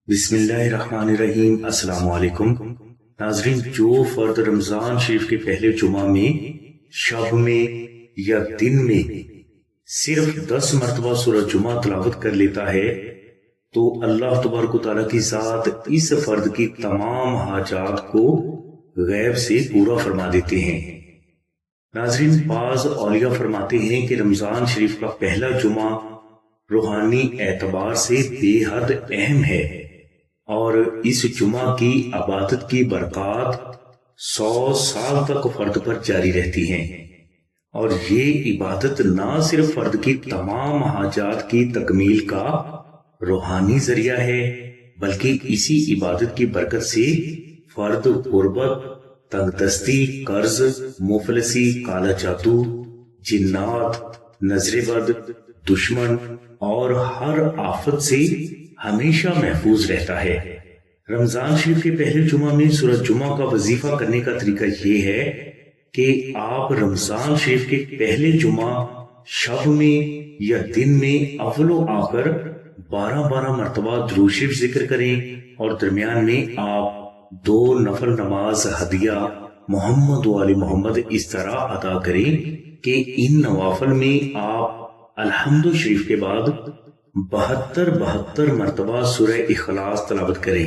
بسم اللہ الرحمن الرحیم۔ السلام علیکم ناظرین، جو فرد رمضان شریف کے پہلے جمعہ میں شب میں یا دن میں صرف 10 مرتبہ سورہ جمعہ تلاوت کر لیتا ہے تو اللہ تبارک و تعالیٰ کی ذات اس فرد کی تمام حاجات کو غیب سے پورا فرما دیتے ہیں۔ ناظرین، بعض اولیاء فرماتے ہیں کہ رمضان شریف کا پہلا جمعہ روحانی اعتبار سے بے حد اہم ہے اور اس جمعہ کی عبادت کی برکات 100 سال تک فرد پر جاری رہتی ہیں، اور یہ عبادت نہ صرف فرد کی تمام حاجات کی تکمیل کا روحانی ذریعہ ہے بلکہ اسی عبادت کی برکت سے فرد غربت، تنگ دستی، قرض، مفلسی، کالا جادو، جنات، نظر بد، دشمن اور ہر آفت سے ہمیشہ محفوظ رہتا ہے۔ رمضان شریف کے پہلے جمعہ میں سورہ جمعہ کا وظیفہ کرنے کا طریقہ یہ ہے کہ آپ رمضان شریف کے پہلے جمعہ شب میں یا دن میں اول و آخر 12 مرتبہ درود شریف ذکر کریں، اور درمیان میں آپ 2 نفل نماز ہدیہ محمد و آل محمد اس طرح ادا کریں کہ ان نوافل میں آپ الحمد شریف کے بعد 72 مرتبہ سورہ اخلاص تلاوت کریں۔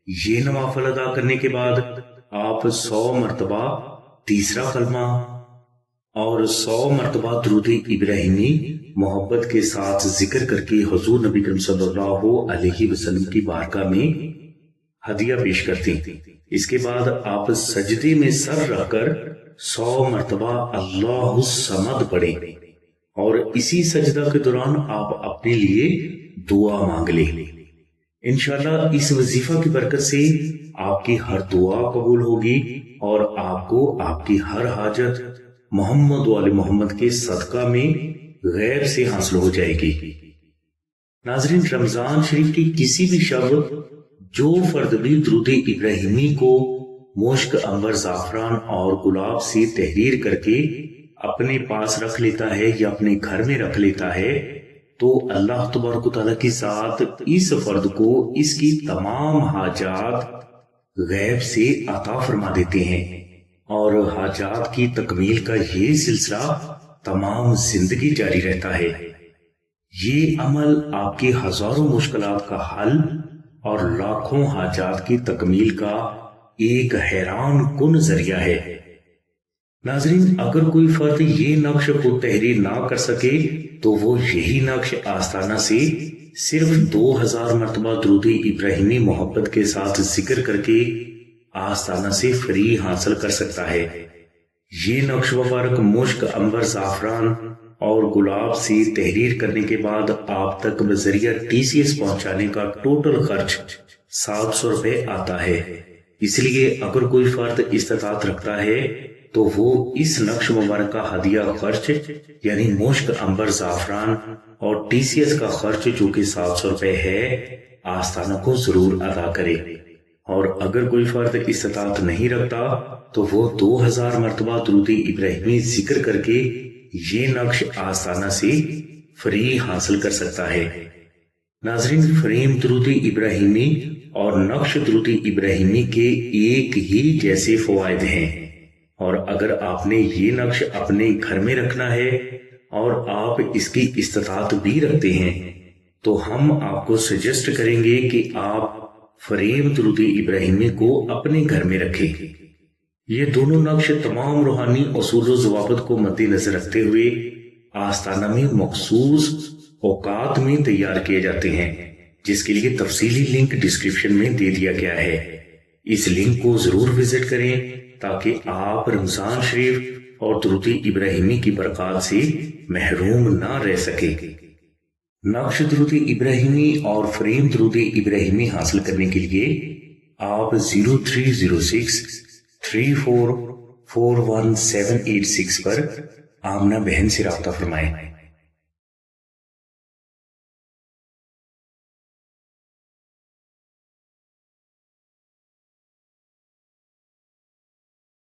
یہ نوافل ادا کرنے کے بعد آپ 100 مرتبہ تیسرا کلمہ اور 100 مرتبہ درود ابراہیمی محبت کے ساتھ ذکر کر کے حضور نبی کریم صلی اللہ علیہ وسلم کی بارگاہ میں ہدیہ پیش کرتے ہیں۔ اس کے بعد آپ سجدے میں سر رکھ کر 100 مرتبہ اللہ الصمد پڑھیں، اور اسی سجدہ کے دوران آپ اپنے لیے دعا مانگ لیں۔ انشاءاللہ اس وظیفہ کی برکت سے آپ کی ہر دعا قبول ہوگی اور آپ کو آپ کی ہر حاجت محمد و آل محمد کے صدقہ میں غیب سے حاصل ہو جائے گی۔ ناظرین، رمضان شریف کی کسی بھی شب جو فرد بھی درود ابراہیمی کو مشک، عنبر، زعفران اور گلاب سے تحریر کر کے اپنے پاس رکھ لیتا ہے یا اپنے گھر میں رکھ لیتا ہے تو اللہ تبارک و تعالیٰ کی ذات اس فرد کو اس کی تمام حاجات غیب سے عطا فرما دیتے ہیں، اور حاجات کی تکمیل کا یہ سلسلہ تمام زندگی جاری رہتا ہے۔ یہ عمل آپ کی ہزاروں مشکلات کا حل اور لاکھوں حاجات کی تکمیل کا ایک حیران کن ذریعہ ہے۔ ناظرین، اگر کوئی فرد یہ نقش کو تحریر نہ کر سکے تو وہ یہی نقش آستانہ سے صرف 2000 مرتبہ درود ابراہیمی محبت کے ساتھ ذکر کر کے آستانہ سے فری حاصل کر سکتا ہے۔ یہ نقش مبارک مشک، عنبر، زعفران اور گلاب سے تحریر کرنے کے بعد آپ تک بذریعہ TCS پہنچانے کا ٹوٹل خرچ 700 روپے آتا ہے۔ اس لیے اگر کوئی فرد استطاعت رکھتا ہے تو وہ اس نقش مبارک کا ہدیہ خرچ یعنی مشک، عنبر، زعفران اور TCS کا خرچ جو کہ 700 روپے ہے آستانہ کو ضرور ادا کرے، اور اگر کوئی فرد استطاعت نہیں رکھتا تو وہ 2000 مرتبہ درود ابراہیمی ذکر کر کے یہ نقش آستانہ سے فری حاصل کر سکتا ہے۔ ناظرین، فریم درود ابراہیمی اور نقش درود ابراہیمی کے ایک ہی جیسے فوائد ہیں، اور اگر آپ نے یہ نقش اپنے گھر میں رکھنا ہے اور آپ اس کی استطاعت بھی رکھتے ہیں تو ہم آپ کو سجیسٹ کریں گے کہ آپ فریم درود ابراہیمی کو اپنے گھر میں رکھیں۔ یہ دونوں نقش تمام روحانی اصول و ضوابط کو مد نظر رکھتے ہوئے آستانہ میں مخصوص اوقات میں تیار کیے جاتے ہیں، جس کے لیے تفصیلی لنک ڈسکرپشن میں دے دیا گیا ہے۔ اس لنک کو ضرور وزٹ کریں تاکہ آپ رمضان شریف اور درود ابراہیمی کی برکات سے محروم نہ رہ سکیں۔ نقش درود ابراہیمی اور فریم درود ابراہیمی حاصل کرنے کے لیے آپ 0306 3441 786 پر آمنہ بہن سے رابطہ فرمائیں۔